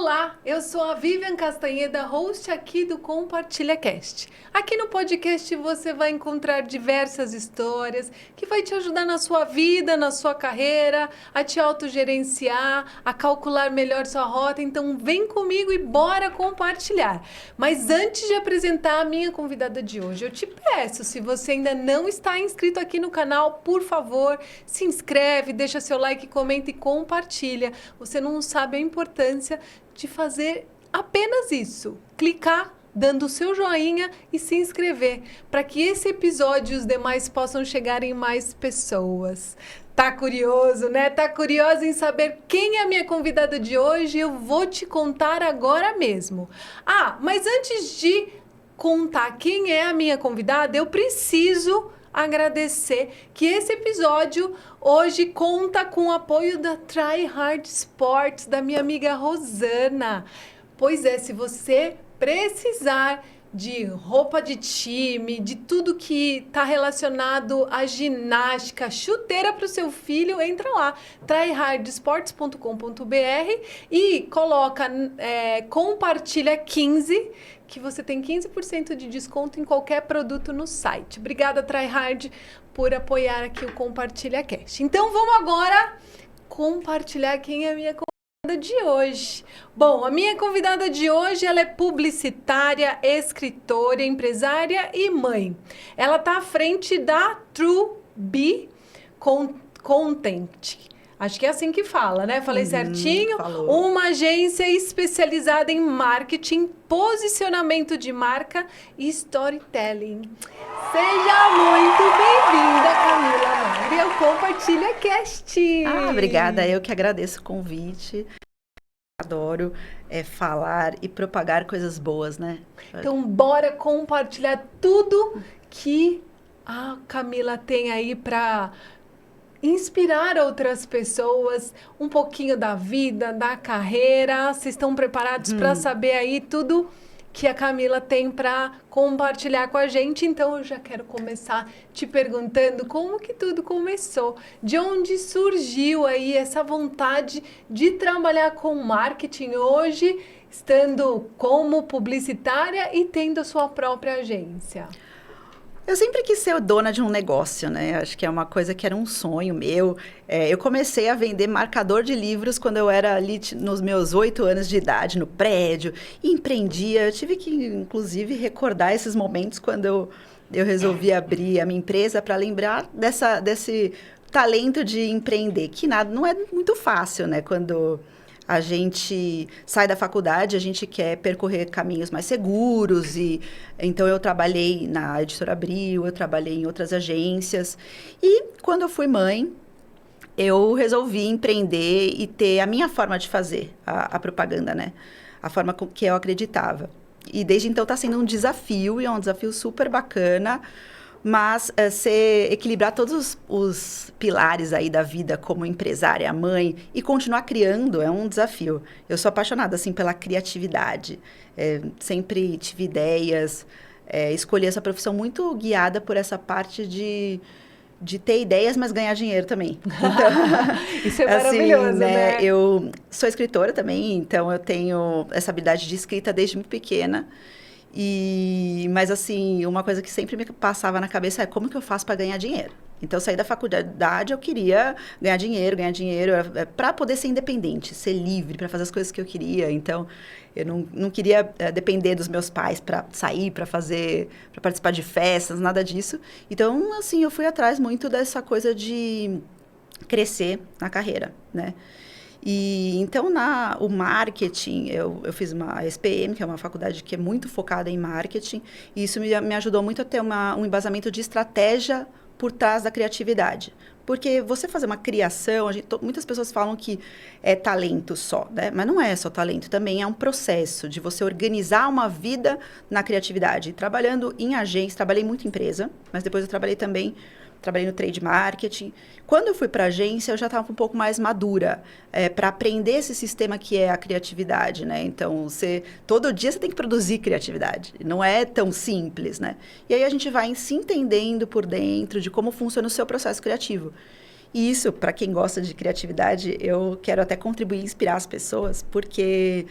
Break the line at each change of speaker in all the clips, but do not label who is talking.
Olá, eu sou a Vivian Castanheda, host aqui do Compartilha Cast. Aqui no podcast você vai encontrar diversas histórias que vai te ajudar na sua vida, na sua carreira, a te autogerenciar, a calcular melhor sua rota. Então vem comigo e bora compartilhar. Mas antes de apresentar a minha convidada de hoje, eu te peço, se você ainda não está inscrito aqui no canal, por favor, se inscreve, deixa seu like, comenta e compartilha. Você não sabe a importância de fazer apenas isso, clicar dando o seu joinha e se inscrever, para que esse episódio e os demais possam chegar em mais pessoas. Tá curioso, né? Tá curioso em saber quem é a minha convidada de hoje? Eu vou te contar agora mesmo. Mas antes de contar quem é a minha convidada, eu preciso agradecer que esse episódio hoje conta com o apoio da Try Hard Sports, da minha amiga Rosana. Pois é, se você precisar de roupa de time, de tudo que está relacionado à ginástica, chuteira para o seu filho, entra lá, tryhardsports.com.br e coloca, compartilha 15, que você tem 15% de desconto em qualquer produto no site. Obrigada, Tryhard, por apoiar aqui o Compartilha Cast. Então, vamos agora compartilhar quem é a minha convidada de hoje. Bom, a minha convidada de hoje, ela é publicitária, escritora, empresária e mãe. Ela está à frente da True Bee Content. Acho que é assim que fala, né? Falei certinho?
Falou.
Uma agência especializada em marketing, posicionamento de marca e storytelling. Seja muito bem-vinda, Camila Magri, ao Compartilha Cast.
Obrigada. Eu que agradeço o convite. Adoro falar e propagar coisas boas, né?
Então, bora compartilhar tudo que a Camila tem aí para inspirar outras pessoas, um pouquinho da vida, da carreira. Vocês estão preparados para saber aí tudo que a Camila tem para compartilhar com a gente? Então, eu já quero começar te perguntando como que tudo começou. De onde surgiu aí essa vontade de trabalhar com marketing hoje, estando como publicitária e tendo a sua própria agência?
Eu sempre quis ser dona de um negócio, né? Acho que é uma coisa que era um sonho meu. Eu comecei a vender marcador de livros quando eu era ali nos meus 8 anos de idade, no prédio, e empreendia. Eu tive que, inclusive, recordar esses momentos quando eu resolvi abrir a minha empresa para lembrar desse talento de empreender, que não é muito fácil, né? Quando a gente sai da faculdade, a gente quer percorrer caminhos mais seguros. E então, eu trabalhei na Editora Abril, eu trabalhei em outras agências. E quando eu fui mãe, eu resolvi empreender e ter a minha forma de fazer a propaganda, né? A forma que eu acreditava. E desde então está sendo um desafio, e é um desafio super bacana. Mas equilibrar todos os pilares aí da vida como empresária, mãe, e continuar criando é um desafio. Eu sou apaixonada, assim, pela criatividade. Sempre tive ideias, escolhi essa profissão muito guiada por essa parte de ter ideias, mas ganhar dinheiro também. Então,
isso é maravilhoso, né?
Eu sou escritora também, então eu tenho essa habilidade de escrita desde muito pequena. Mas, assim, uma coisa que sempre me passava na cabeça é como que eu faço para ganhar dinheiro. Então, eu saí da faculdade, eu queria ganhar dinheiro para poder ser independente, ser livre, para fazer as coisas que eu queria. Então, eu não queria depender dos meus pais para sair, para participar de festas, nada disso. Então, assim, eu fui atrás muito dessa coisa de crescer na carreira, né? E então, o marketing, eu fiz uma SPM, que é uma faculdade que é muito focada em marketing, e isso me ajudou muito a ter um embasamento de estratégia por trás da criatividade. Porque você fazer uma criação, muitas pessoas falam que é talento só, né? Mas não é só talento, também é um processo de você organizar uma vida na criatividade. Trabalhando em agência, trabalhei muito em empresa, mas depois eu trabalhei no trade marketing. Quando eu fui para a agência, eu já estava um pouco mais madura para aprender esse sistema que é a criatividade, né? Então, todo dia você tem que produzir criatividade. Não é tão simples, né? E aí a gente vai se entendendo por dentro de como funciona o seu processo criativo. E isso, para quem gosta de criatividade, eu quero até contribuir e inspirar as pessoas, porque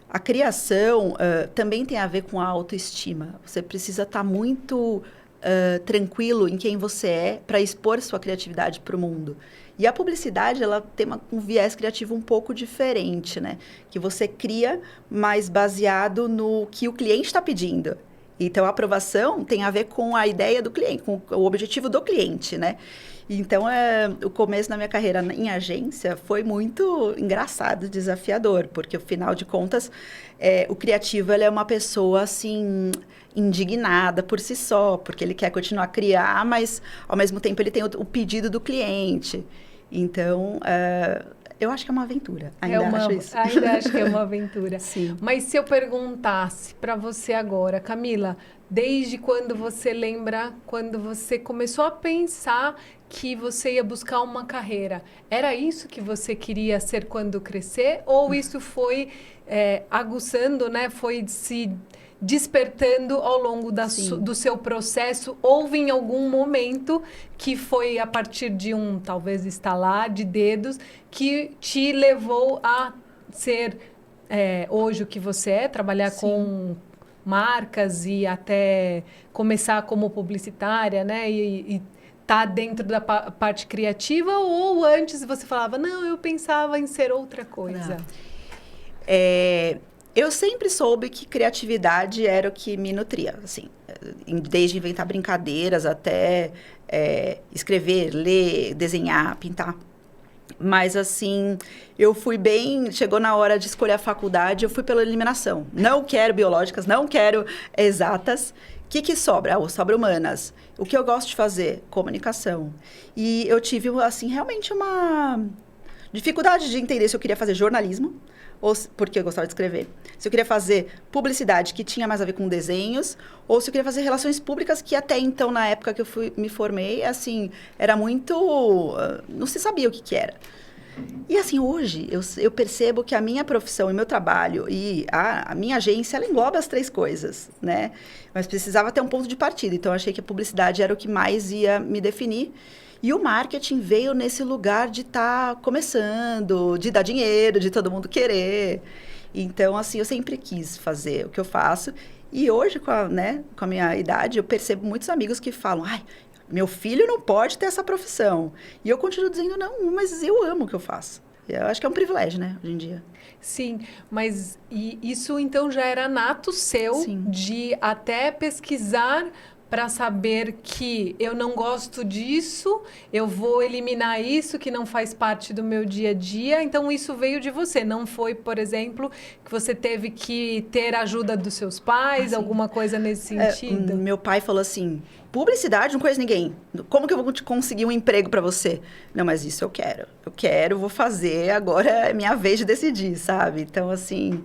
A criação também tem a ver com a autoestima. Você precisa estar muito tranquilo em quem você é para expor sua criatividade para o mundo. E a publicidade, ela tem um viés criativo um pouco diferente, né? Que você cria, mas baseado no que o cliente está pedindo. Então, a aprovação tem a ver com a ideia do cliente, com o objetivo do cliente, né? Então, o começo da minha carreira em agência foi muito engraçado, desafiador, porque, afinal de contas, o criativo ele é uma pessoa, assim, indignada por si só, porque ele quer continuar a criar, mas, ao mesmo tempo, ele tem o pedido do cliente. Então, eu acho que é uma aventura. Acho isso.
Ainda acho que é uma aventura.
Sim.
Mas se eu perguntasse para você agora, Camila, desde quando você lembra, quando você começou a pensar que você ia buscar uma carreira, era isso que você queria ser quando crescer? Ou isso foi aguçando, né? Foi se despertando ao longo do seu processo? Houve em algum momento que foi a partir de talvez, estalar de dedos que te levou a ser hoje o que você é, trabalhar com marcas e até começar como publicitária, né? E tá dentro da parte criativa, ou antes você falava, não, eu pensava em ser outra coisa?
Eu sempre soube que criatividade era o que me nutria, assim, desde inventar brincadeiras até escrever, ler, desenhar, pintar. Mas, assim, eu fui chegou na hora de escolher a faculdade, eu fui pela eliminação. Não quero biológicas, não quero exatas. O que sobra? Sobra humanas. O que eu gosto de fazer? Comunicação. E eu tive, assim, realmente uma dificuldade de entender se eu queria fazer jornalismo, porque eu gostava de escrever. Se eu queria fazer publicidade, que tinha mais a ver com desenhos, ou se eu queria fazer relações públicas, que até então, na época que eu me formei, assim, era muito... não se sabia o que era. E, assim, hoje, eu percebo que a minha profissão e meu trabalho e a minha agência, ela engloba as três coisas, né? Mas precisava ter um ponto de partida. Então, eu achei que a publicidade era o que mais ia me definir. E o marketing veio nesse lugar de estar começando, de dar dinheiro, de todo mundo querer. Então, assim, eu sempre quis fazer o que eu faço. E hoje, com a minha idade, eu percebo muitos amigos que falam, meu filho não pode ter essa profissão. E eu continuo dizendo, não, mas eu amo o que eu faço. Eu acho que é um privilégio, né, hoje em dia.
Sim, mas isso então já era nato seu. Sim. De até pesquisar para saber que eu não gosto disso, eu vou eliminar isso que não faz parte do meu dia a dia. Então, isso veio de você. Não foi, por exemplo, que você teve que ter a ajuda dos seus pais, alguma coisa nesse sentido?
Meu pai falou assim, publicidade, não conheço ninguém. Como que eu vou conseguir um emprego para você? Não, mas isso eu quero. Eu quero, vou fazer, agora é minha vez de decidir, sabe? Então, assim...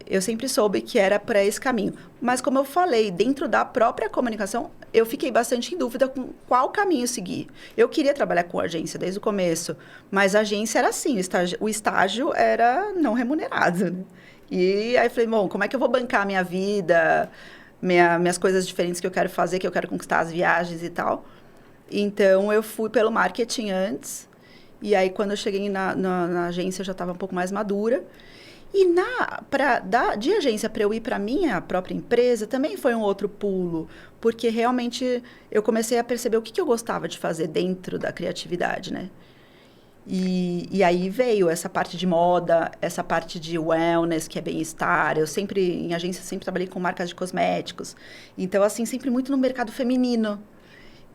eu sempre soube que era para esse caminho. Mas, como eu falei, dentro da própria comunicação, eu fiquei bastante em dúvida com qual caminho seguir. Eu queria trabalhar com agência desde o começo, mas a agência era assim, o estágio era não remunerado, né? E aí eu falei, bom, como é que eu vou bancar a minha vida, minhas coisas diferentes que eu quero fazer, que eu quero conquistar as viagens e tal. Então, eu fui pelo marketing antes, e aí quando eu cheguei na agência, eu já estava um pouco mais madura. E de agência para eu ir para a minha própria empresa também foi um outro pulo, porque realmente eu comecei a perceber o que eu gostava de fazer dentro da criatividade, né? E aí veio essa parte de moda, essa parte de wellness, que é bem-estar. Em agência, sempre trabalhei com marcas de cosméticos. Então, assim, sempre muito no mercado feminino.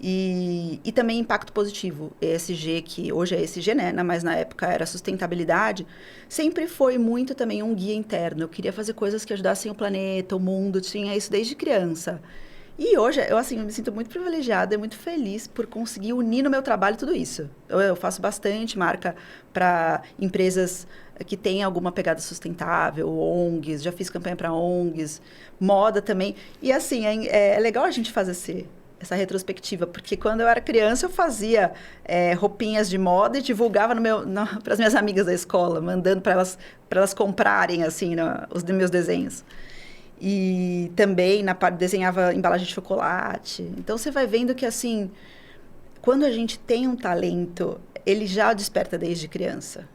E também impacto positivo. ESG, que hoje é ESG, né? Mas na época era sustentabilidade, sempre foi muito também um guia interno. Eu queria fazer coisas que ajudassem o planeta, o mundo, tinha isso desde criança. E hoje, eu me sinto muito privilegiada e muito feliz por conseguir unir no meu trabalho tudo isso. Eu faço bastante marca para empresas que têm alguma pegada sustentável, ONGs, já fiz campanha para ONGs, moda também. E assim, é legal a gente fazer essa retrospectiva, porque quando eu era criança eu fazia roupinhas de moda e divulgava para as minhas amigas da escola, mandando para elas comprarem assim, os meus desenhos. E também desenhava embalagem de chocolate. Então você vai vendo que assim, quando a gente tem um talento, ele já desperta desde criança.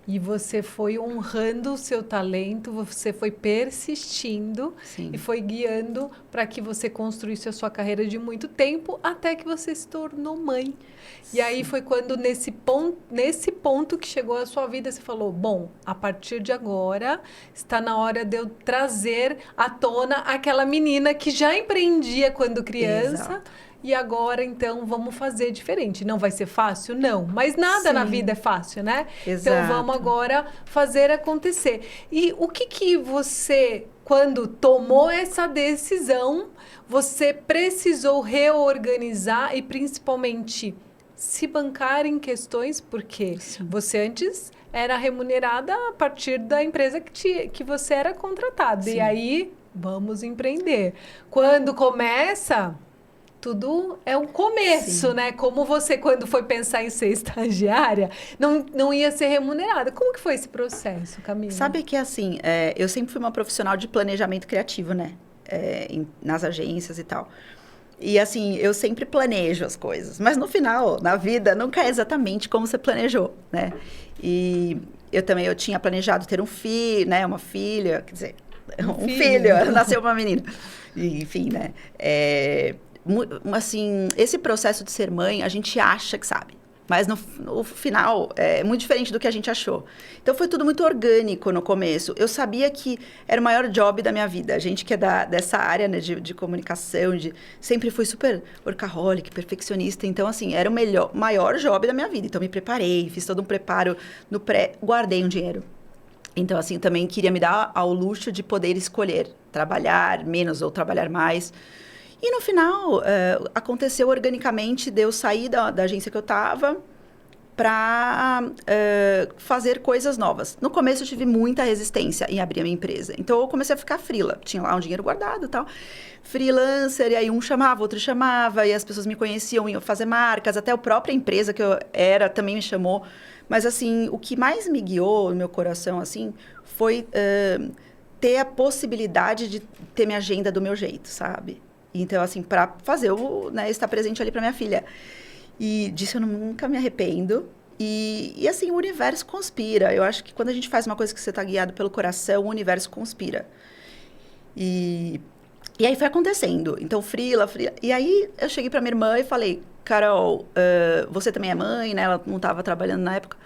E você foi honrando o seu talento, você foi persistindo
Sim.
e foi guiando para que você construísse a sua carreira de muito tempo até que você se tornou mãe. E aí foi quando, nesse ponto que chegou a sua vida, você falou, bom, a partir de agora está na hora de eu trazer à tona aquela menina que já empreendia quando criança.
Exato.
E agora, então, vamos fazer diferente. Não vai ser fácil? Não. Mas nada na vida é fácil, né?
Exato.
Então, vamos agora fazer acontecer. E o que você, quando tomou essa decisão, você precisou reorganizar e, principalmente, se bancar em questões, porque você antes era remunerada a partir da empresa que você era contratada.
Sim.
E aí, vamos empreender. Quando começa... Tudo é um começo, né? Como você, quando foi pensar em ser estagiária, não ia ser remunerada. Como que foi esse processo, Camila?
Sabe que, assim, eu sempre fui uma profissional de planejamento criativo, né? Nas agências e tal. E, assim, eu sempre planejo as coisas. Mas, no final, na vida, nunca é exatamente como você planejou, né? E eu tinha planejado ter um filho, né? Uma filha, quer dizer, um filho. Nasceu uma menina. E, enfim, né? Assim, esse processo de ser mãe, a gente acha que sabe. Mas no final, é muito diferente do que a gente achou. Então, foi tudo muito orgânico no começo. Eu sabia que era o maior job da minha vida. A gente que é dessa área, né, de comunicação, sempre fui super workaholic, perfeccionista. Então, assim, era o maior job da minha vida. Então, me preparei, fiz todo um preparo no guardei um dinheiro. Então, assim, também queria me dar ao luxo de poder escolher trabalhar menos ou trabalhar mais. E no final, aconteceu organicamente de eu sair da agência que eu estava para fazer coisas novas. No começo, eu tive muita resistência em abrir a minha empresa. Então, eu comecei a ficar freela. Tinha lá um dinheiro guardado e tal. Freelancer, e aí um chamava, outro chamava, e as pessoas me conheciam, iam fazer marcas. Até a própria empresa que eu era também me chamou. Mas, assim, o que mais me guiou no meu coração, assim, foi ter a possibilidade de ter minha agenda do meu jeito, sabe? Então, assim, para fazer estar presente ali para minha filha. E disso eu nunca me arrependo. E assim, o universo conspira. Eu acho que quando a gente faz uma coisa que você está guiado pelo coração, o universo conspira. E aí foi acontecendo. Então, freela. E aí eu cheguei para minha irmã e falei, Carol, você também é mãe, né? Ela não estava trabalhando na época.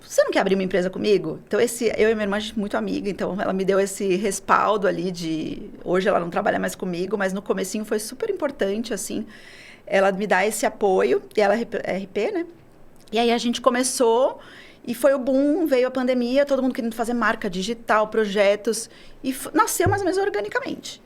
Você não quer abrir uma empresa comigo? Então, eu e minha irmã, a gente é muito amiga, então ela me deu esse respaldo ali de... Hoje ela não trabalha mais comigo, mas no comecinho foi super importante, assim, ela me dá esse apoio, e ela é RP, né? E aí a gente começou, e foi o boom, veio a pandemia, todo mundo querendo fazer marca digital, projetos, e nasceu mais ou menos organicamente.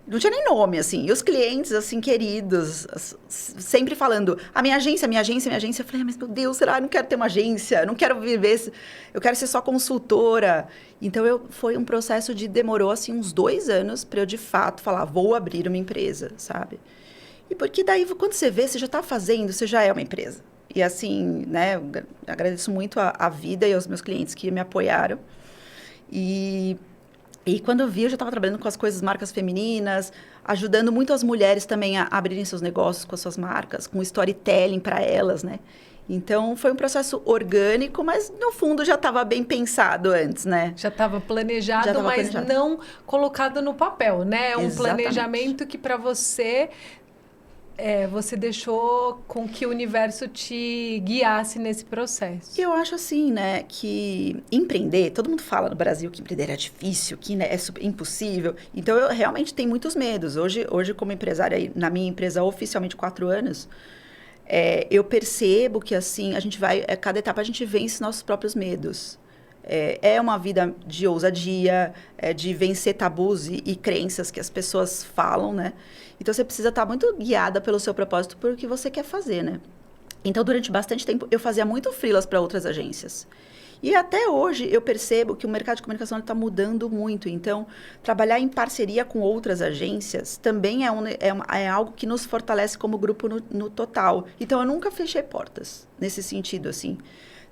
Não tinha nem nome, assim. E os clientes, assim, queridos, sempre falando, a minha agência, minha agência, minha agência. Eu falei, mas meu Deus, será? Eu não quero ter uma agência, eu não quero viver, eu quero ser só consultora. Então, foi um processo demorou, assim, uns 2 anos para eu, de fato, falar, vou abrir uma empresa, sabe? E porque daí, quando você vê, você já está fazendo, você já é uma empresa. E, assim, né, eu agradeço muito a vida e aos meus clientes que me apoiaram. E quando eu vi, eu já estava trabalhando com as marcas femininas, ajudando muito as mulheres também a abrirem seus negócios com as suas marcas, com storytelling para elas, né? Então, foi um processo orgânico, mas no fundo já estava bem pensado antes, né?
Já estava planejado, mas não colocado no papel, né? Um planejamento que para você... você deixou com que o universo te guiasse nesse processo.
Eu acho assim, né, que empreender, todo mundo fala no Brasil que empreender é difícil, que, né, é super impossível. Então, eu realmente tenho muitos medos. Hoje como empresária, na minha empresa oficialmente 4 anos, eu percebo que, assim, a gente vai, cada etapa a gente vence nossos próprios medos. É uma vida de ousadia, de vencer tabus e crenças que as pessoas falam, né? Então, você precisa estar muito guiada pelo seu propósito, por o que você quer fazer, né? Então, durante bastante tempo, eu fazia muito freelas para outras agências. E até hoje, eu percebo que o mercado de comunicação está mudando muito. Então, trabalhar em parceria com outras agências também é algo que nos fortalece como grupo no total. Então, eu nunca fechei portas nesse sentido, assim.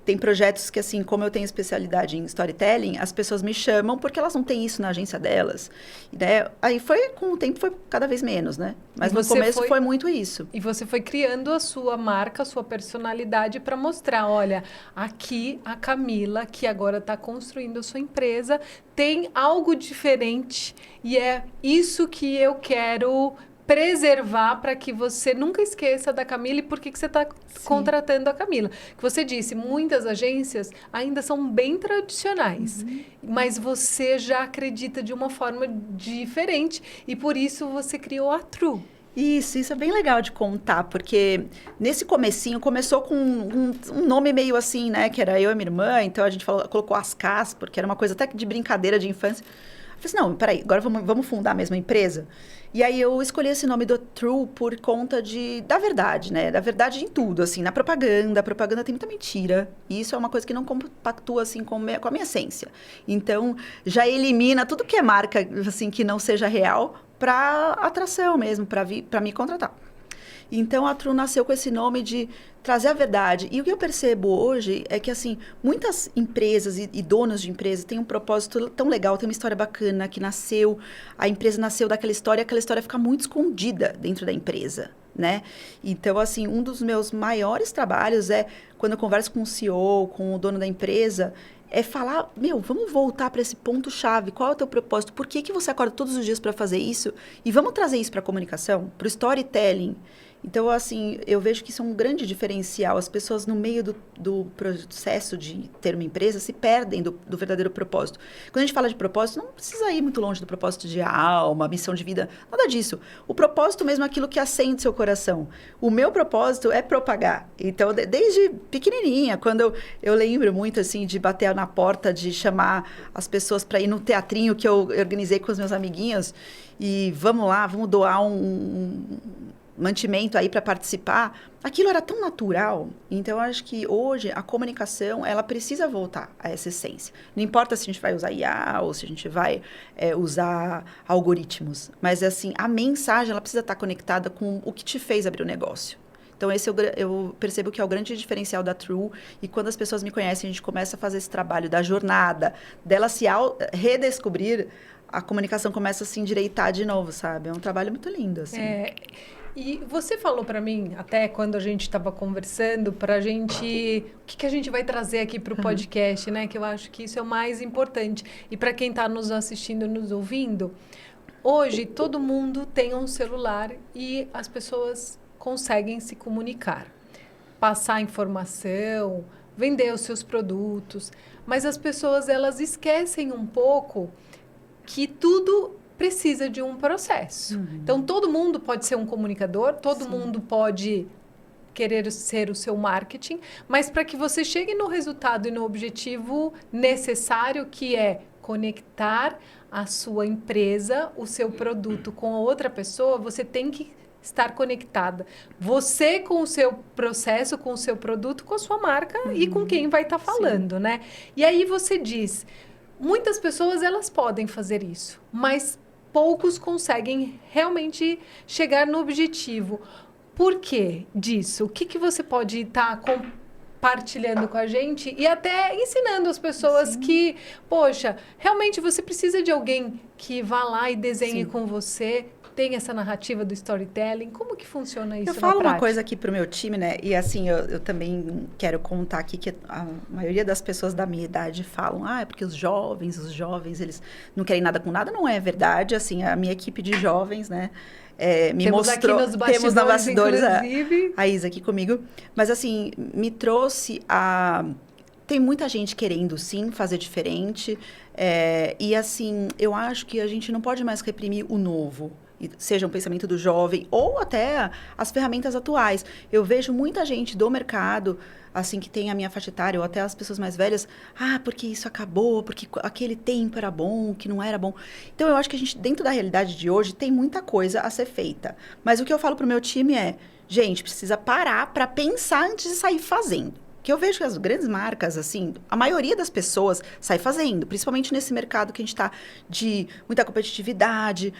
Tem projetos que, assim, como eu tenho especialidade em storytelling, as pessoas me chamam porque elas não têm isso na agência delas. Né? Aí com o tempo foi cada vez menos, né? Mas no começo foi muito isso.
E você foi criando a sua marca, a sua personalidade para mostrar, olha, aqui a Camila, que agora está construindo a sua empresa, tem algo diferente e é isso que eu quero preservar para que você nunca esqueça da Camila e por que você está contratando a Camila. Que você disse, muitas agências ainda são bem tradicionais, mas você já acredita de uma forma diferente e por isso você criou a True.
Isso é bem legal de contar, porque nesse comecinho começou com um nome meio assim, né? Que era eu e minha irmã, então a gente colocou Ascas, porque era uma coisa até de brincadeira de infância. Eu falei assim, não, peraí, agora vamos fundar a mesma empresa? E aí eu escolhi esse nome do True por conta da verdade, né? Da verdade em tudo, assim, na propaganda. A propaganda tem muita mentira. E isso é uma coisa que não compactua, assim, com a minha essência. Então, já elimina tudo que é marca, assim, que não seja real para atração mesmo, para me contratar. Então, a True nasceu com esse nome de trazer a verdade. E o que eu percebo hoje é que, assim, muitas empresas e donos de empresas têm um propósito tão legal, tem uma história bacana que nasceu, a empresa nasceu daquela história, aquela história fica muito escondida dentro da empresa, né? Então, assim, um dos meus maiores trabalhos é, quando eu converso com o CEO, com o dono da empresa, é falar, vamos voltar para esse ponto-chave. Qual é o teu propósito? Por que você acorda todos os dias para fazer isso? E vamos trazer isso para a comunicação, para o storytelling. Então, assim, eu vejo que isso é um grande diferencial. As pessoas, no meio do processo de ter uma empresa, se perdem do verdadeiro propósito. Quando a gente fala de propósito, não precisa ir muito longe do propósito de alma, missão de vida, nada disso. O propósito mesmo é aquilo que acende seu coração. O meu propósito é propagar. Então, desde pequenininha, quando eu lembro muito, assim, de bater na porta, de chamar as pessoas para ir no teatrinho que eu organizei com os meus amiguinhos, e vamos lá, vamos doar um mantimento aí para participar, aquilo era tão natural. Então, eu acho que hoje a comunicação, ela precisa voltar a essa essência. Não importa se a gente vai usar IA ou se a gente vai usar algoritmos, mas assim, a mensagem, ela precisa estar conectada com o que te fez abrir o negócio. Então, esse eu percebo que é o grande diferencial da True. E quando as pessoas me conhecem, a gente começa a fazer esse trabalho da jornada, dela se redescobrir, a comunicação começa a se endireitar de novo, sabe? É um trabalho muito lindo, assim.
E você falou para mim, até quando a gente estava conversando, para a gente... O que a gente vai trazer aqui para o podcast, né? Que eu acho que isso é o mais importante. E para quem está nos assistindo, nos ouvindo, hoje todo mundo tem um celular e as pessoas conseguem se comunicar. Passar informação, vender os seus produtos. Mas as pessoas, elas esquecem um pouco que tudo precisa de um processo. Então, todo mundo pode ser um comunicador, todo mundo pode querer ser o seu marketing, mas para que você chegue no resultado e no objetivo necessário, que é conectar a sua empresa, o seu produto com a outra pessoa, você tem que estar conectada. Você com o seu processo, com o seu produto, com a sua marca e com quem vai estar falando, né? E aí você diz, muitas pessoas, elas podem fazer isso, mas poucos conseguem realmente chegar no objetivo. Por que disso? O que você pode estar compartilhando com a gente e até ensinando as pessoas que, poxa, realmente você precisa de alguém que vá lá e desenhe com você, tem essa narrativa do storytelling. Como que funciona isso na prática?
Eu falo uma coisa aqui pro meu time, né? E assim, eu também quero contar aqui que a maioria das pessoas da minha idade falam, é porque os jovens, eles não querem nada com nada. Não é verdade, assim, a minha equipe de jovens, né? Me
temos
mostrou...
Aqui nos bastidores,
temos na bastidores
inclusive.
A Isa aqui comigo. Mas assim, me trouxe a... Tem muita gente querendo, sim, fazer diferente. E assim, eu acho que a gente não pode mais reprimir o novo. Seja um pensamento do jovem ou até as ferramentas atuais. Eu vejo muita gente do mercado, assim, que tem a minha faixa etária ou até as pessoas mais velhas, porque isso acabou, porque aquele tempo era bom, que não era bom. Então, eu acho que a gente, dentro da realidade de hoje, tem muita coisa a ser feita. Mas o que eu falo pro meu time é, gente, precisa parar para pensar antes de sair fazendo. Que eu vejo que as grandes marcas, assim, a maioria das pessoas sai fazendo, principalmente nesse mercado que a gente está de muita competitividade,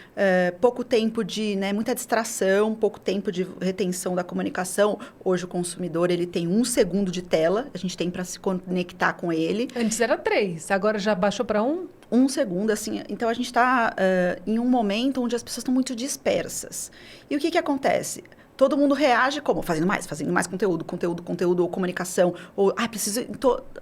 pouco tempo de, né, muita distração, pouco tempo de retenção da comunicação. Hoje o consumidor, ele tem 1 segundo de tela, a gente tem para se conectar com ele.
Antes era 3, agora já baixou para 1?
1 segundo, assim. Então, a gente está em um momento onde as pessoas estão muito dispersas. E o que acontece? Todo mundo reage como? Fazendo mais conteúdo, ou comunicação, ou, preciso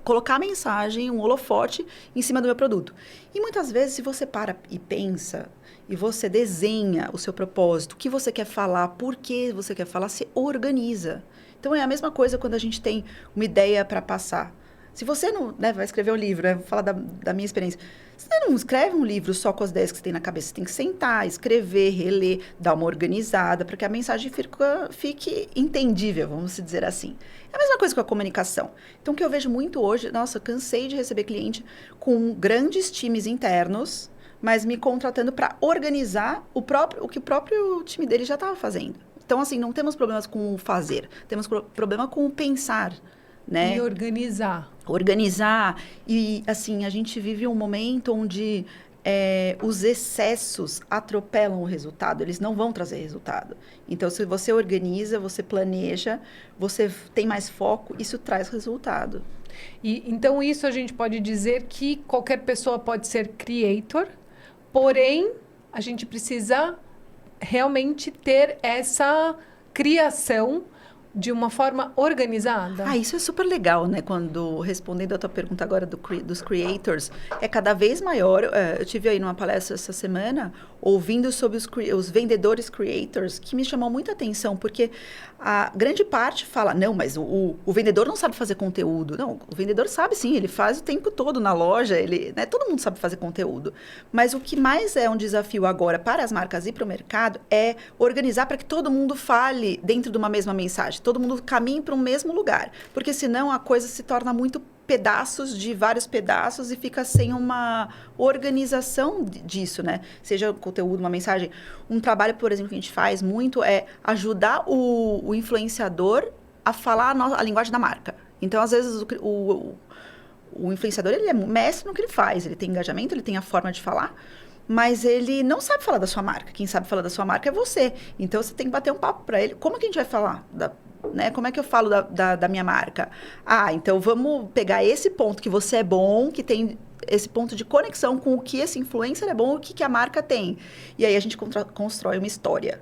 colocar a mensagem, um holofote em cima do meu produto. E muitas vezes, se você para e pensa, e você desenha o seu propósito, o que você quer falar, por que você quer falar, se organiza. Então, é a mesma coisa quando a gente tem uma ideia para passar. Se você não, né, vai escrever um livro, né, vou falar da minha experiência. Você não escreve um livro só com as ideias que você tem na cabeça. Você tem que sentar, escrever, reler, dar uma organizada, para que a mensagem fique entendível, vamos dizer assim. É a mesma coisa com a comunicação. Então, o que eu vejo muito hoje, nossa, cansei de receber cliente com grandes times internos, mas me contratando para organizar o que o próprio time dele já estava fazendo. Então, assim, não temos problemas com o fazer, temos problema com o pensar. Né?
E organizar.
Organizar. E, assim, a gente vive um momento onde os excessos atropelam o resultado. Eles não vão trazer resultado. Então, se você organiza, você planeja, você tem mais foco, isso traz resultado.
E, então, isso a gente pode dizer que qualquer pessoa pode ser creator, porém, a gente precisa realmente ter essa criação de uma forma organizada?
Isso é super legal, né? Quando, respondendo a tua pergunta agora dos creators, é cada vez maior. Eu tive aí numa palestra essa semana, ouvindo sobre os vendedores creators, que me chamou muita atenção, porque a grande parte fala, não, mas o vendedor não sabe fazer conteúdo. Não, o vendedor sabe sim, ele faz o tempo todo na loja, né, todo mundo sabe fazer conteúdo. Mas o que mais é um desafio agora para as marcas e para o mercado é organizar para que todo mundo fale dentro de uma mesma mensagem. Todo mundo caminhe para um mesmo lugar, porque senão a coisa se torna muito vários pedaços e fica sem uma organização disso, né? Seja conteúdo, uma mensagem. Um trabalho, por exemplo, que a gente faz muito é ajudar o influenciador a falar a linguagem da marca. Então, às vezes, o influenciador, ele é mestre no que ele faz, ele tem engajamento, ele tem a forma de falar, mas ele não sabe falar da sua marca. Quem sabe falar da sua marca é você. Então, você tem que bater um papo para ele. Como que a gente vai falar né? Como é que eu falo da minha marca? Então vamos pegar esse ponto que você é bom, que tem esse ponto de conexão com o que esse influencer é bom, o que a marca tem. E aí a gente constrói uma história.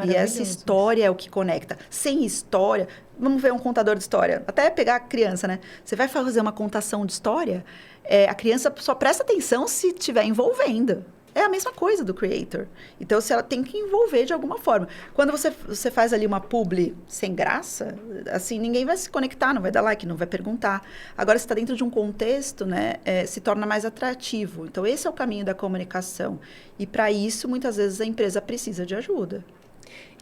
E essa história é o que conecta. Sem história, vamos ver um contador de história. Até pegar a criança, né? Você vai fazer uma contação de história, a criança só presta atenção se estiver envolvendo. É a mesma coisa do creator. Então, se ela tem que envolver de alguma forma. Quando você faz ali uma publi sem graça, assim, ninguém vai se conectar, não vai dar like, não vai perguntar. Agora, se está dentro de um contexto, né, se torna mais atrativo. Então, esse é o caminho da comunicação. E, para isso, muitas vezes, a empresa precisa de ajuda.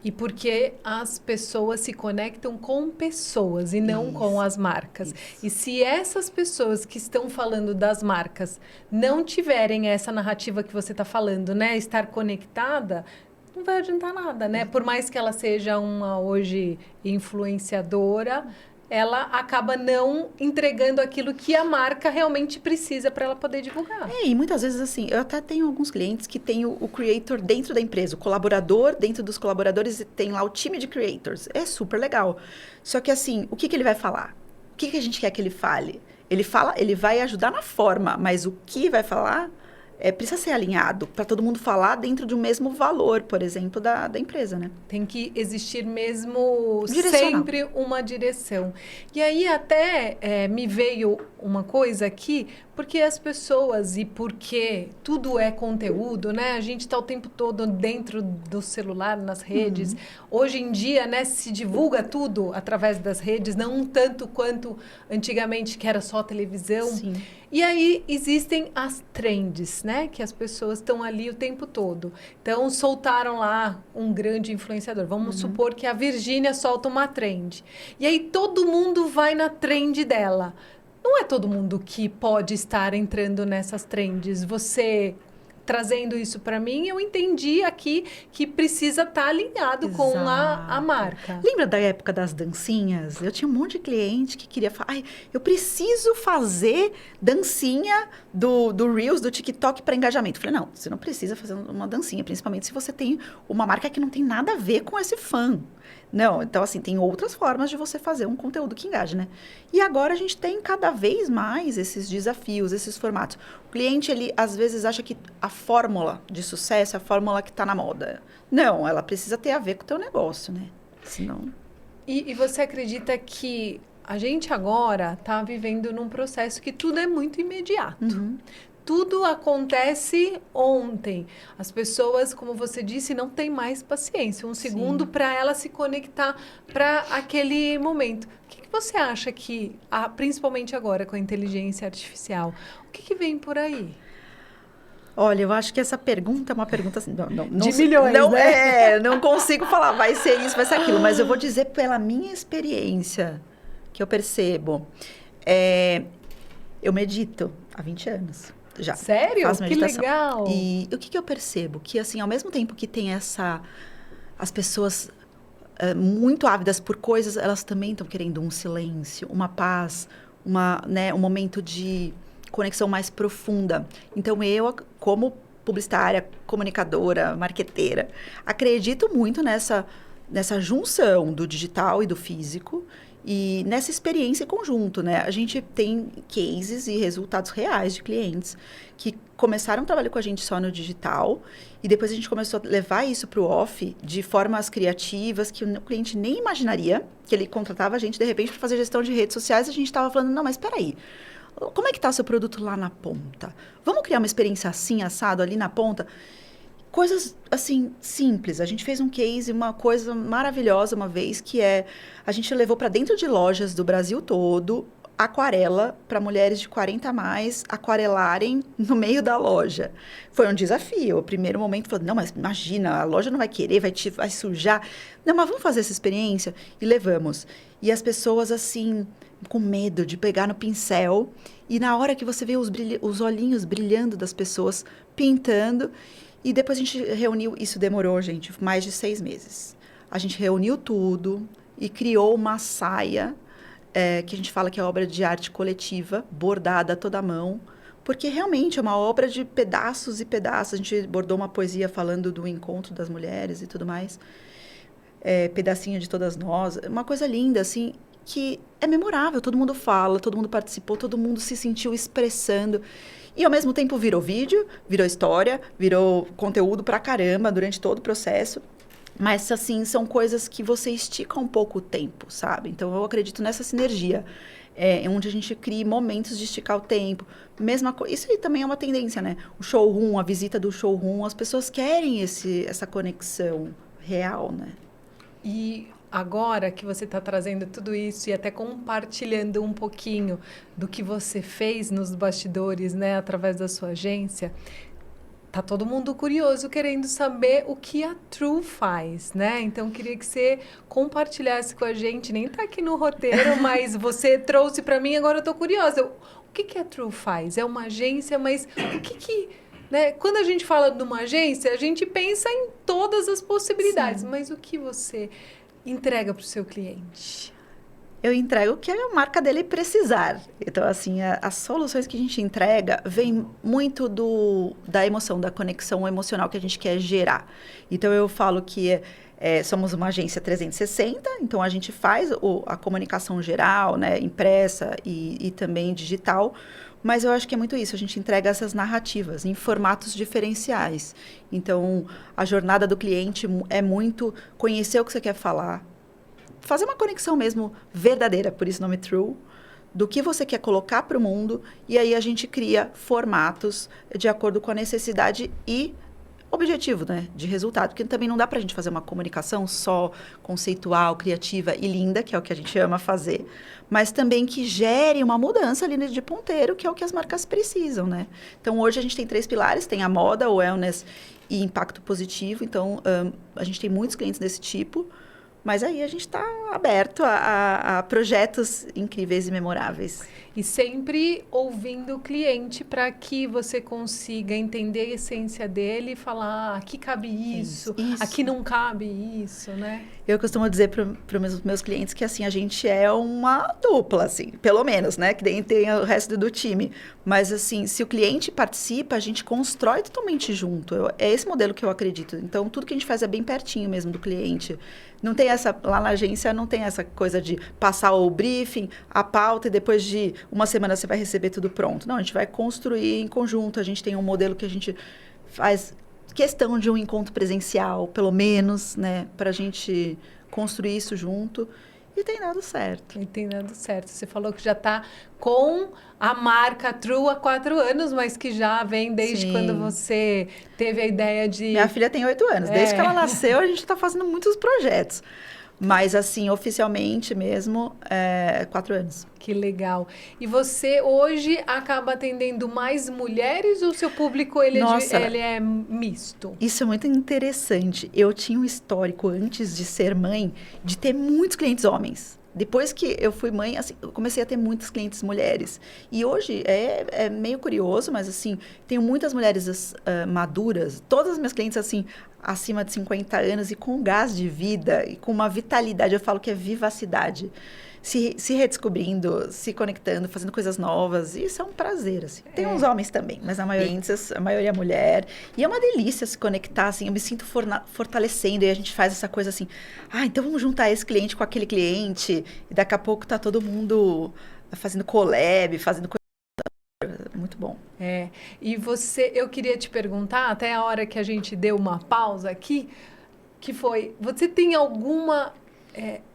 E porque as pessoas se conectam com pessoas e não com as marcas. Isso. E se essas pessoas que estão falando das marcas não tiverem essa narrativa que você está falando, né? Estar conectada, não vai adiantar nada, né? Por mais que ela seja uma, hoje, influenciadora, ela acaba não entregando aquilo que a marca realmente precisa para ela poder divulgar.
E muitas vezes, assim, eu até tenho alguns clientes que têm o creator dentro da empresa, o colaborador dentro dos colaboradores, tem lá o time de creators. É super legal. Só que, assim, o que ele vai falar? O que a gente quer que ele fale? Ele vai ajudar na forma, mas o que vai falar precisa ser alinhado para todo mundo falar dentro de um mesmo valor, por exemplo, da empresa, né?
Tem que existir mesmo sempre uma direção. E aí até me veio uma coisa aqui, porque as pessoas e porque tudo é conteúdo, né? A gente está o tempo todo dentro do celular, nas redes. Hoje em dia, né, se divulga tudo através das redes, não tanto quanto antigamente, que era só televisão.
Sim.
E aí existem as trends, né? Que as pessoas estão ali o tempo todo. Então, soltaram lá um grande influenciador. Vamos supor que a Virgínia solta uma trend. E aí todo mundo vai na trend dela. Não é todo mundo que pode estar entrando nessas trends. Você trazendo isso para mim, eu entendi aqui que precisa estar alinhado com a marca.
Lembra da época das dancinhas? Eu tinha um monte de cliente que queria falar, ai, eu preciso fazer dancinha do Reels, do TikTok para engajamento. Eu falei, não, você não precisa fazer uma dancinha, principalmente se você tem uma marca que não tem nada a ver com esse fã. Não, então assim, tem outras formas de você fazer um conteúdo que engaje, né? E agora a gente tem cada vez mais esses desafios, esses formatos. O cliente, ele às vezes acha que a fórmula de sucesso é a fórmula que está na moda. Não, ela precisa ter a ver com o teu negócio, né? Senão...
E você acredita que a gente agora está vivendo num processo que tudo é muito imediato.
Uhum.
Tudo acontece ontem. As pessoas, como você disse, não têm mais paciência. Um segundo para ela se conectar para aquele momento. O que você acha que, principalmente agora com a inteligência artificial, o que vem por aí?
Olha, eu acho que essa pergunta é uma pergunta assim, não
de milhões, né?
Não consigo falar, vai ser isso, vai ser aquilo. Mas eu vou dizer pela minha experiência, que eu percebo. Eu medito há 20 anos. Já.
Sério?
Faço meditação.
Que legal!
E o que eu percebo? Que, assim, ao mesmo tempo que tem as pessoas muito ávidas por coisas, elas também estão querendo um silêncio, uma paz, um momento de conexão mais profunda. Então, eu, como publicitária, comunicadora, marqueteira, acredito muito nessa junção do digital e do físico, e nessa experiência em conjunto, né? A gente tem cases e resultados reais de clientes que começaram a trabalhar com a gente só no digital e depois a gente começou a levar isso para o off de formas criativas que o cliente nem imaginaria, que ele contratava a gente, de repente, para fazer gestão de redes sociais, a gente estava falando, não, mas espera aí, como é que está o seu produto lá na ponta? Vamos criar uma experiência assim, assado, ali na ponta? Coisas, assim, simples. A gente fez um case, uma coisa maravilhosa uma vez, que a gente levou para dentro de lojas do Brasil todo, aquarela para mulheres de 40 a mais aquarelarem no meio da loja. Foi um desafio. O primeiro momento, falou, não, mas imagina, a loja não vai querer, vai sujar. Não, mas vamos fazer essa experiência? E levamos. E as pessoas, assim, com medo de pegar no pincel. E na hora que você vê os olhinhos brilhando das pessoas, pintando... E depois a gente reuniu, isso demorou, gente, mais de 6 meses. A gente reuniu tudo e criou uma saia, que a gente fala que é obra de arte coletiva, bordada a toda mão, porque realmente é uma obra de pedaços e pedaços. A gente bordou uma poesia falando do encontro das mulheres e tudo mais. Pedacinho de todas nós. Uma coisa linda, assim, que é memorável. Todo mundo fala, todo mundo participou, todo mundo se sentiu expressando. E, ao mesmo tempo, virou vídeo, virou história, virou conteúdo pra caramba durante todo o processo. Mas, assim, são coisas que você estica um pouco o tempo, sabe? Então, eu acredito nessa sinergia, onde a gente cria momentos de esticar o tempo. Mesma coisa, isso aí também é uma tendência, né? O showroom, a visita do showroom, as pessoas querem essa conexão real, né?
E... agora que você está trazendo tudo isso e até compartilhando um pouquinho do que você fez nos bastidores, né, através da sua agência, tá todo mundo curioso, querendo saber o que a True faz, né? Então, queria que você compartilhasse com a gente, nem tá aqui no roteiro, mas você trouxe para mim, agora eu tô curiosa. O que a True faz? É uma agência, mas o que... né? Quando a gente fala de uma agência, a gente pensa em todas as possibilidades, mas o que você... entrega para o seu cliente?
Eu entrego o que a marca dele precisar. Então, assim, as soluções que a gente entrega vêm muito da emoção, da conexão emocional que a gente quer gerar. Então, eu falo que somos uma agência 360, então a gente faz a comunicação geral, né, impressa e também digital, mas eu acho que é muito isso, a gente entrega essas narrativas em formatos diferenciais. Então, a jornada do cliente é muito conhecer o que você quer falar, fazer uma conexão mesmo verdadeira, por isso o nome True, do que você quer colocar para o mundo, e aí a gente cria formatos de acordo com a necessidade e objetivo, né, de resultado, porque também não dá para a gente fazer uma comunicação só conceitual, criativa e linda, que é o que a gente ama fazer, mas também que gere uma mudança ali de ponteiro, que é o que as marcas precisam, né? Então, hoje a gente tem 3 pilares, tem a moda, o wellness e impacto positivo, então a gente tem muitos clientes desse tipo, mas aí a gente está aberto a projetos incríveis e memoráveis.
E sempre ouvindo o cliente para que você consiga entender a essência dele e falar, aqui cabe isso, aqui não cabe isso, né?
Eu costumo dizer para os meus clientes que, assim, a gente é uma dupla, assim, pelo menos, né? Que nem tem o resto do time. Mas, assim, se o cliente participa, a gente constrói totalmente junto. É esse modelo que eu acredito. Então, tudo que a gente faz é bem pertinho mesmo do cliente. Não tem essa, lá na agência, não tem essa coisa de passar o briefing, a pauta, e depois de uma semana você vai receber tudo pronto. Não, a gente vai construir em conjunto. A gente tem um modelo que a gente faz questão de um encontro presencial, pelo menos, né? Para a gente construir isso junto. E tem dado certo.
E tem dado certo. Você falou que já está com a marca True há 4 anos, mas que já vem desde
Sim.
quando você teve a ideia de...
Minha filha tem 8 anos. Desde que ela nasceu, a gente está fazendo muitos projetos. Mas, assim, oficialmente mesmo, 4 anos.
Que legal. E você hoje acaba atendendo mais mulheres ou seu público ele é misto?
Isso é muito interessante. Eu tinha um histórico, antes de ser mãe, de ter muitos clientes homens. Depois que eu fui mãe, assim, eu comecei a ter muitos clientes mulheres. E hoje é meio curioso, mas assim, tenho muitas mulheres maduras, todas as minhas clientes, assim, acima de 50 anos e com gás de vida e com uma vitalidade, eu falo que é vivacidade. Se redescobrindo, se conectando, fazendo coisas novas. Isso é um prazer, assim. Tem uns homens também, mas a maioria é mulher. E é uma delícia se conectar, assim. Eu me sinto fortalecendo e a gente faz essa coisa assim. Então vamos juntar esse cliente com aquele cliente. E daqui a pouco tá todo mundo fazendo collab, fazendo coisa. Muito bom.
E eu queria te perguntar, até a hora que a gente deu uma pausa aqui, que foi, você tem alguma...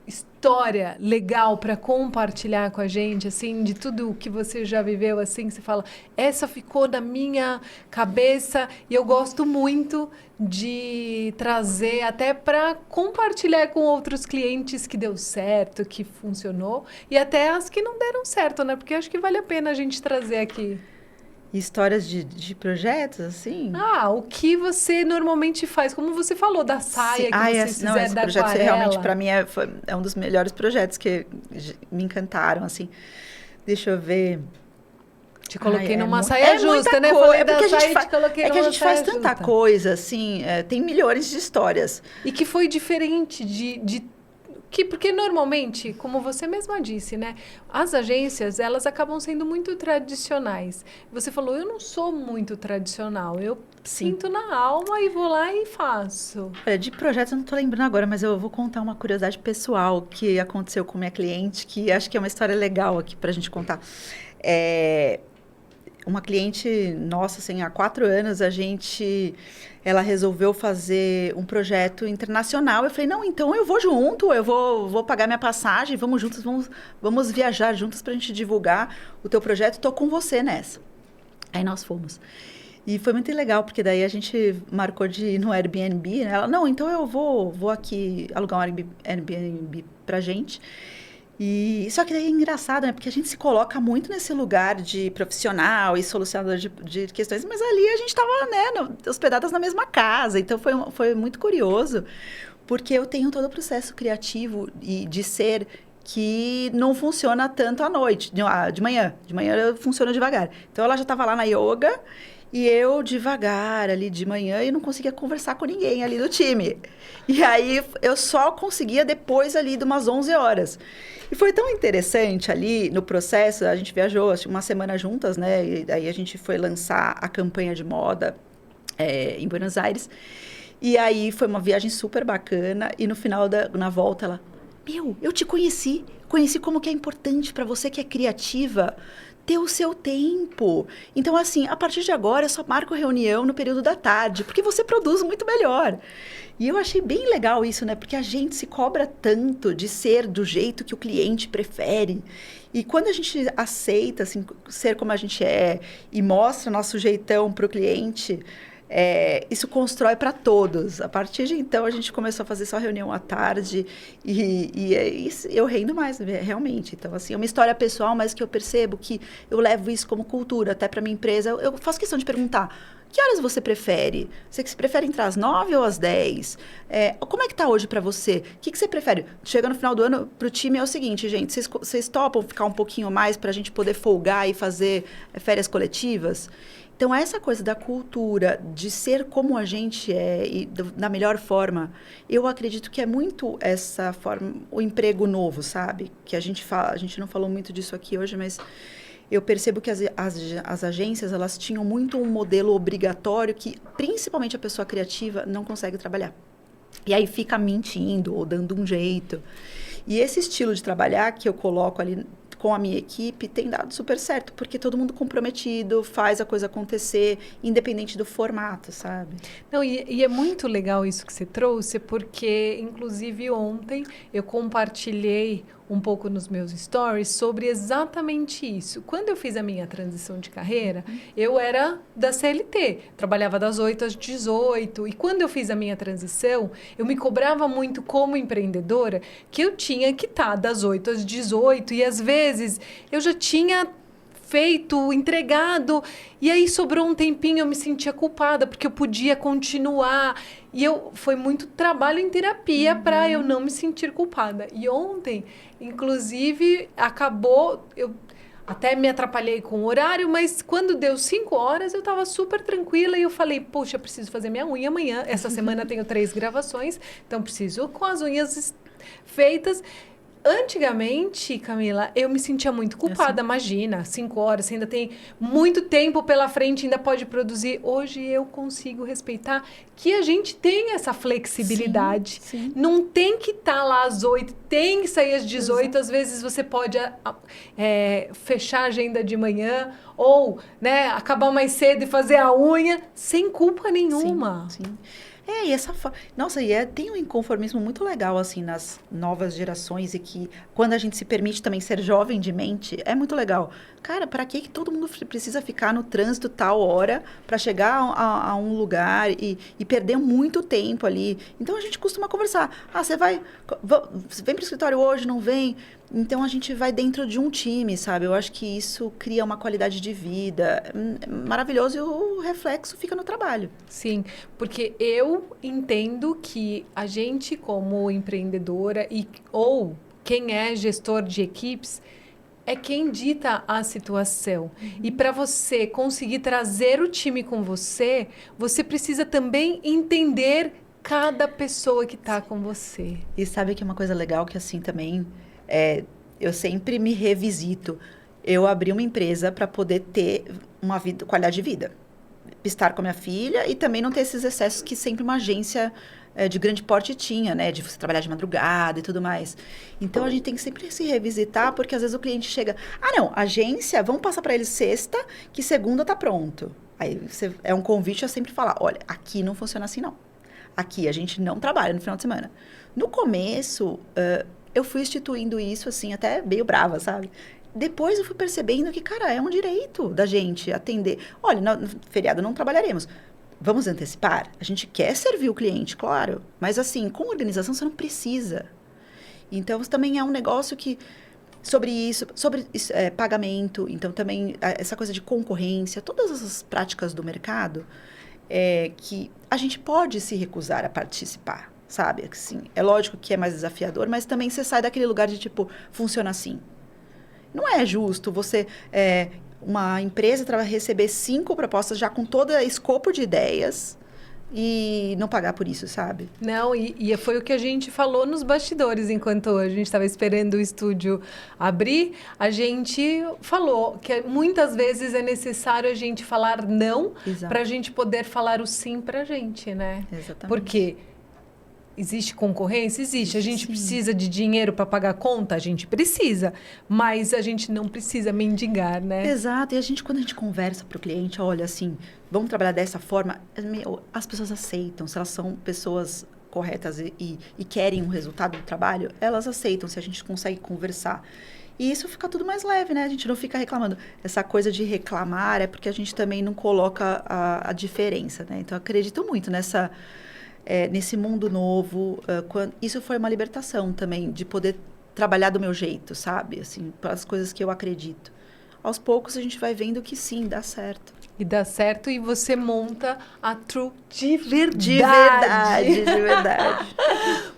história legal para compartilhar com a gente, assim, de tudo que você já viveu, assim, você fala, essa ficou na minha cabeça e eu gosto muito de trazer até para compartilhar com outros clientes que deu certo, que funcionou, e até as que não deram certo, né? Porque acho que vale a pena a gente trazer aqui.
Histórias de projetos, assim?
O que você normalmente faz? Como você falou da saia que vocês fizeram
esse
da
projeto
aquarela.
realmente, para mim, é um dos melhores projetos que me encantaram, assim. Deixa eu ver.
Te coloquei numa saia justa, né?
Falei da
saia
e te coloquei numa saia justa. É que a gente faz tanta coisa, assim, tem milhões de histórias.
E que foi diferente porque normalmente, como você mesma disse, né? As agências, elas acabam sendo muito tradicionais. Você falou, eu não sou muito tradicional. Eu sinto na alma e vou lá e faço.
De projetos eu não estou lembrando agora, mas eu vou contar uma curiosidade pessoal que aconteceu com minha cliente, que acho que é uma história legal aqui para a gente contar. Uma cliente nossa, assim, há 4 anos, ela resolveu fazer um projeto internacional. Eu falei, não, então eu vou junto, eu vou pagar minha passagem, vamos juntos, vamos viajar juntos para a gente divulgar o teu projeto, estou com você nessa. Aí nós fomos. E foi muito legal, porque daí a gente marcou de ir no Airbnb, né? Ela, não, então eu vou aqui alugar um Airbnb pra gente. E só que daí é engraçado, né? Porque a gente se coloca muito nesse lugar de profissional e solucionador de questões, mas ali a gente estava, né, hospedadas na mesma casa. Então foi muito curioso, porque eu tenho todo o processo criativo e de ser que não funciona tanto à noite, de manhã. De manhã eu funciono devagar. Então ela já estava lá na yoga e eu devagar ali de manhã e não conseguia conversar com ninguém ali do time. E aí eu só conseguia depois ali de umas 11 horas. E foi tão interessante ali no processo, a gente viajou uma semana juntas, né? E daí a gente foi lançar a campanha de moda em Buenos Aires. E aí foi uma viagem super bacana. E no final, na volta, ela... eu te conheci como que é importante para você que é criativa ter o seu tempo. Então, assim, a partir de agora, eu só marco reunião no período da tarde, porque você produz muito melhor. E eu achei bem legal isso, né? Porque a gente se cobra tanto de ser do jeito que o cliente prefere. E quando a gente aceita, assim, ser como a gente é e mostra nosso jeitão para o cliente, isso constrói para todos. A partir de então, a gente começou a fazer só reunião à tarde eu rendo mais, realmente. Então, assim, é uma história pessoal, mas que eu percebo que eu levo isso como cultura, até para minha empresa. Eu faço questão de perguntar, que horas você prefere? Você prefere entrar às 9 ou às 10? Como é que tá hoje para você? O que você prefere? Chega no final do ano, pro time é o seguinte, gente, vocês topam ficar um pouquinho mais para a gente poder folgar e fazer férias coletivas? Então, essa coisa da cultura, de ser como a gente é e da melhor forma, eu acredito que é muito essa forma, o emprego novo, sabe? Que a gente não falou muito disso aqui hoje, mas eu percebo que as agências, elas tinham muito um modelo obrigatório que, principalmente a pessoa criativa, não consegue trabalhar. E aí fica mentindo ou dando um jeito. E esse estilo de trabalhar que eu coloco ali com a minha equipe tem dado super certo, porque todo mundo comprometido, faz a coisa acontecer, independente do formato, sabe?
Não, e é muito legal isso que você trouxe, porque, inclusive, ontem eu compartilhei um pouco nos meus stories sobre exatamente isso. Quando eu fiz a minha transição de carreira, eu era da CLT, trabalhava das 8 às 18, e quando eu fiz a minha transição, eu me cobrava muito como empreendedora, que eu tinha que estar das 8 às 18, e às vezes eu já tinha feito, entregado, e aí sobrou um tempinho, eu me sentia culpada, porque eu podia continuar, e foi muito trabalho em terapia para eu não me sentir culpada. E ontem, inclusive, acabou, eu até me atrapalhei com o horário, mas quando deu 5 horas, eu estava super tranquila, e eu falei, poxa, eu preciso fazer minha unha amanhã, essa semana tenho 3 gravações, então preciso com as unhas feitas. Antigamente, Camila, eu me sentia muito culpada. Imagina, 5 horas, você ainda tem muito tempo pela frente, ainda pode produzir. Hoje eu consigo respeitar que a gente tem essa flexibilidade.
Sim.
Não tem que estar lá às 8, tem que sair às 18. Exato. Às vezes você pode fechar a agenda de manhã ou, né, acabar mais cedo e fazer a unha sem culpa nenhuma.
Sim. E essa nossa, tem um inconformismo muito legal, assim, nas novas gerações, e que quando a gente se permite também ser jovem de mente, é muito legal. Cara, para que todo mundo precisa ficar no trânsito tal hora para chegar a um lugar e perder muito tempo ali? Então, a gente costuma conversar. Você vem para o escritório hoje, não vem? Então, a gente vai dentro de um time, sabe? Eu acho que isso cria uma qualidade de vida maravilhoso, e o reflexo fica no trabalho.
Sim, porque eu entendo que a gente, como empreendedora ou quem é gestor de equipes, é quem dita a situação. E para você conseguir trazer o time com você, você precisa também entender cada pessoa que está com você.
E sabe que é uma coisa legal que, assim, também... eu sempre me revisito. Eu abri uma empresa para poder ter uma qualidade de vida. Estar com a minha filha e também não ter esses excessos que sempre uma agência de grande porte tinha, né? De você trabalhar de madrugada e tudo mais. Então, a gente tem que sempre se revisitar, porque às vezes o cliente chega... não, agência, vamos passar para eles sexta, que segunda tá pronto. Aí é um convite a sempre falar, olha, aqui não funciona assim, não. Aqui a gente não trabalha no final de semana. No começo... eu fui instituindo isso, assim, até meio brava, sabe? Depois eu fui percebendo que, cara, é um direito da gente atender. Olha, no feriado não trabalharemos. Vamos antecipar? A gente quer servir o cliente, claro. Mas, assim, com organização você não precisa. Então, também é um negócio que... Sobre pagamento. Então, também essa coisa de concorrência. Todas essas práticas do mercado que a gente pode se recusar a participar. Sabe, assim, é lógico que é mais desafiador, mas também você sai daquele lugar de, tipo, funciona assim. Não é justo você, uma empresa receber 5 propostas já com todo escopo de ideias e não pagar por isso, sabe?
Não, e foi o que a gente falou nos bastidores, enquanto a gente estava esperando o estúdio abrir, a gente falou que muitas vezes é necessário a gente falar não para a gente poder falar o sim para a gente, né?
Exatamente.
Porque... existe concorrência? Existe. A gente precisa de dinheiro para pagar a conta? A gente precisa. Mas a gente não precisa mendigar, né?
Exato. E quando a gente conversa para o cliente, olha, assim, vamos trabalhar dessa forma, as pessoas aceitam. Se elas são pessoas corretas e querem um resultado do trabalho, elas aceitam se a gente consegue conversar. E isso fica tudo mais leve, né? A gente não fica reclamando. Essa coisa de reclamar é porque a gente também não coloca a diferença, né? Então, eu acredito muito nesse mundo novo. Isso foi uma libertação também, de poder trabalhar do meu jeito, sabe? Assim, para as coisas que eu acredito. Aos poucos, a gente vai vendo que sim, dá certo.
E dá certo e você monta a True de verdade.
De verdade.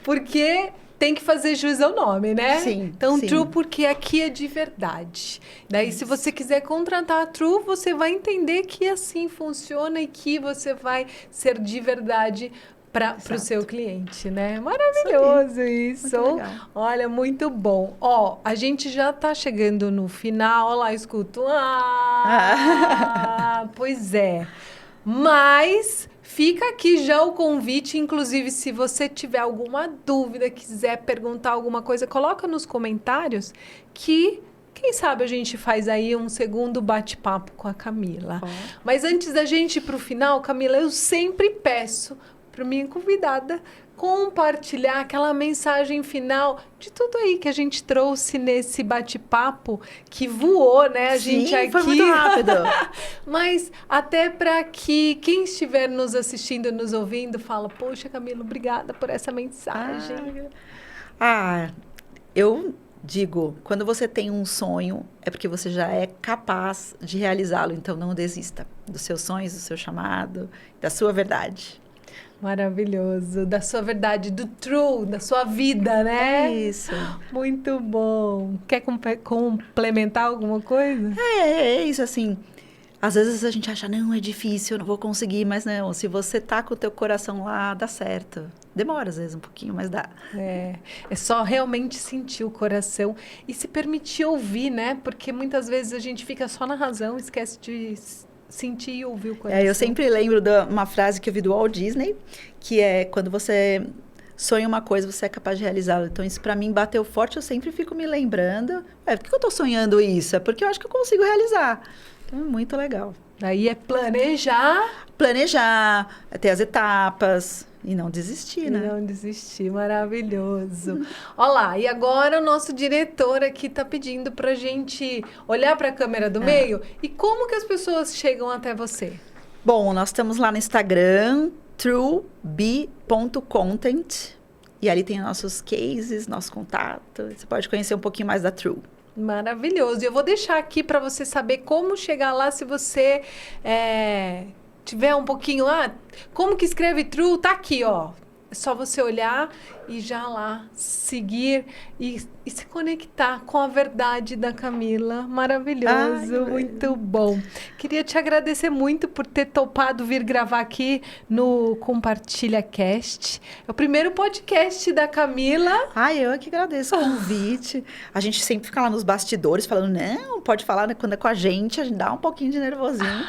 Porque tem que fazer jus ao nome, né?
Sim,
então,
sim.
True porque aqui é de verdade. Daí, se você quiser contratar a True, você vai entender que assim funciona e que você vai ser de verdade para o seu cliente, né? Maravilhoso isso. Olha, muito bom. Ó, a gente já tá chegando no final. Olha lá, escuto. Pois é. Mas fica aqui já o convite, inclusive se você tiver alguma dúvida, quiser perguntar alguma coisa, coloca nos comentários que quem sabe a gente faz aí um segundo bate-papo com a Camila. Mas antes da gente ir para o final, Camila, eu sempre peço para minha convidada compartilhar aquela mensagem final de tudo aí que a gente trouxe nesse bate-papo que voou, né? A gente aqui
foi muito rápido.
Mas até para que quem estiver nos assistindo, nos ouvindo, fala, poxa, Camila, obrigada por essa mensagem.
Eu digo, quando você tem um sonho, é porque você já é capaz de realizá-lo. Então, não desista dos seus sonhos, do seu chamado, da sua verdade.
Maravilhoso. Da sua verdade, do true, da sua vida, né?
É isso.
Muito bom. Quer complementar alguma coisa?
É isso, assim. Às vezes a gente acha, não, é difícil, eu não vou conseguir, mas não. Se você tá com o teu coração lá, dá certo. Demora, às vezes, um pouquinho, mas dá.
É só realmente sentir o coração e se permitir ouvir, né? Porque muitas vezes a gente fica só na razão, esquece de sentir e ouvir o coração.
Eu sempre lembro de uma frase que eu vi do Walt Disney, que é, quando você sonha uma coisa, você é capaz de realizá-la. Então, isso para mim bateu forte, eu sempre fico me lembrando. Por que eu tô sonhando isso? É porque eu acho que eu consigo realizar. Então, é muito legal.
Daí é planejar.
Planejar, ter as etapas e não desistir, né?
Não desistir, maravilhoso. Olha lá, e agora o nosso diretor aqui tá pedindo pra gente olhar para a câmera do meio. E como que as pessoas chegam até você?
Bom, nós estamos lá no Instagram, trueb.content. E ali tem nossos cases, nosso contato. Você pode conhecer um pouquinho mais da True.
Maravilhoso. E eu vou deixar aqui para você saber como chegar lá se você tiver um pouquinho... como que escreve True? Tá aqui, ó. É só você olhar e já lá seguir e se conectar com a verdade da Camila. Maravilhoso, muito bom. Queria te agradecer muito por ter topado vir gravar aqui no Compartilha Cast. É o primeiro podcast da Camila.
Eu é que agradeço o convite. A gente sempre fica lá nos bastidores falando, não, pode falar, né? Quando é com a gente dá um pouquinho de nervosinho,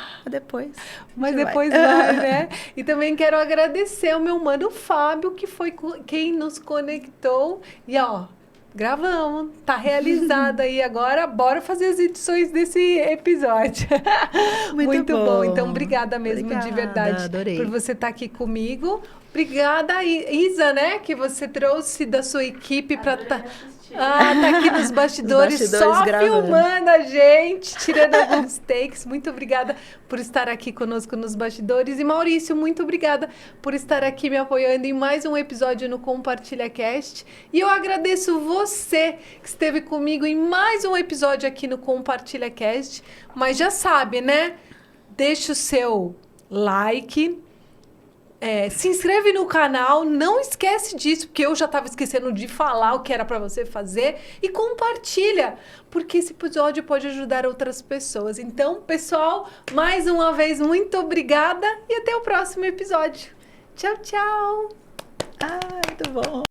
mas depois vai, né?
E também quero agradecer ao meu mano Fábio, que foi quem nos conectou. E gravamos, tá realizado aí agora, bora fazer as edições desse episódio. Muito bom. Então, obrigada mesmo, de verdade,
adorei.
por você estar aqui comigo. Obrigada, Isa, né, que você trouxe da sua equipe para tá aqui nos bastidores só gravando, filmando a gente, tirando alguns takes. Muito obrigada por estar aqui conosco nos bastidores. E Maurício, muito obrigada por estar aqui me apoiando em mais um episódio no Compartilha Cast. E eu agradeço você que esteve comigo em mais um episódio aqui no Compartilha Cast. Mas já sabe, né? Deixa o seu like. Se inscreve no canal, não esquece disso, porque eu já estava esquecendo de falar o que era para você fazer, e compartilha, porque esse episódio pode ajudar outras pessoas. Então, pessoal, mais uma vez, muito obrigada e até o próximo episódio. Tchau, tchau!
Muito bom!